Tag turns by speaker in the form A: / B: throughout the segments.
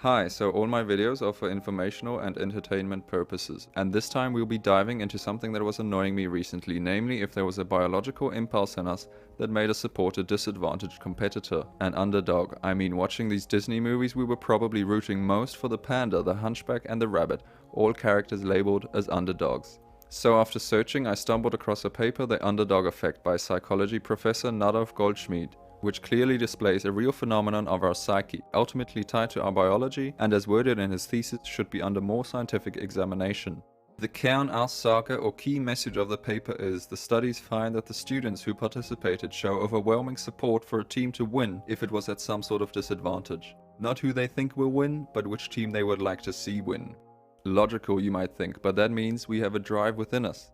A: Hi, so all my videos are for informational and entertainment purposes, and this time we'll be diving into something that was annoying me recently, namely if there was a biological impulse in us that made us support a disadvantaged competitor, an underdog. I mean, watching these Disney movies we were probably rooting most for the panda, the hunchback and the rabbit, all characters labeled as underdogs. So after searching I stumbled across a paper, The Underdog Effect by psychology professor Nadav Goldschmied, which clearly displays a real phenomenon of our psyche, ultimately tied to our biology, and as worded in his thesis, should be under more scientific examination. The Kern-Aussage or key message of the paper is, the studies find that the students who participated show overwhelming support for a team to win if it was at some sort of disadvantage. Not who they think will win, but which team they would like to see win. Logical, you might think, but that means we have a drive within us.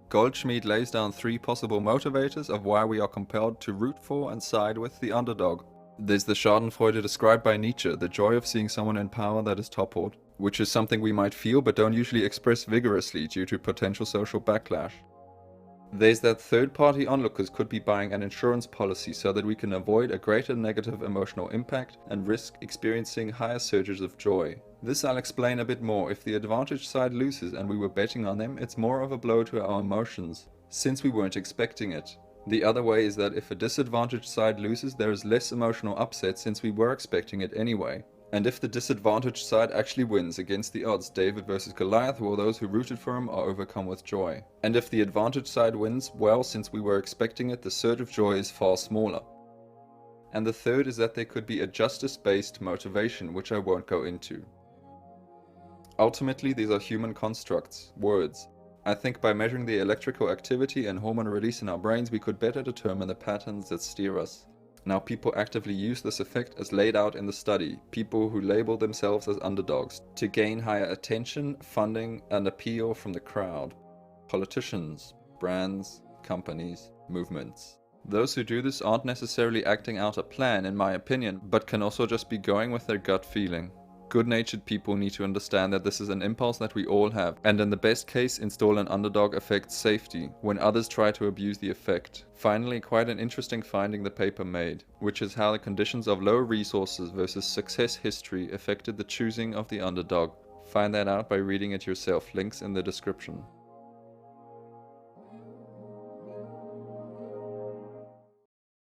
A: Goldschmied lays down 3 possible motivators of why we are compelled to root for and side with the underdog. There's the Schadenfreude described by Nietzsche, the joy of seeing someone in power that is toppled, which is something we might feel but don't usually express vigorously due to potential social backlash. There's that third-party onlookers could be buying an insurance policy so that we can avoid a greater negative emotional impact and risk experiencing higher surges of joy. This I'll explain a bit more. If the advantaged side loses and we were betting on them, it's more of a blow to our emotions, since we weren't expecting it. The other way is that if a disadvantaged side loses, there is less emotional upset since we were expecting it anyway. And if the disadvantaged side actually wins, against the odds, David versus Goliath, well, those who rooted for him are overcome with joy. And if the advantaged side wins, well, since we were expecting it, the surge of joy is far smaller. And the third is that there could be a justice-based motivation, which I won't go into. Ultimately, these are human constructs, words. I think by measuring the electrical activity and hormone release in our brains, we could better determine the patterns that steer us. Now, people actively use this effect as laid out in the study, people who label themselves as underdogs, to gain higher attention, funding, and appeal from the crowd. Politicians, brands, companies, movements. Those who do this aren't necessarily acting out a plan, in my opinion, but can also just be going with their gut feeling. Good-natured people need to understand that this is an impulse that we all have, and in the best case install an underdog effect safety, when others try to abuse the effect. Finally, quite an interesting finding the paper made, which is how the conditions of low resources versus success history affected the choosing of the underdog. Find that out by reading it yourself, links in the description.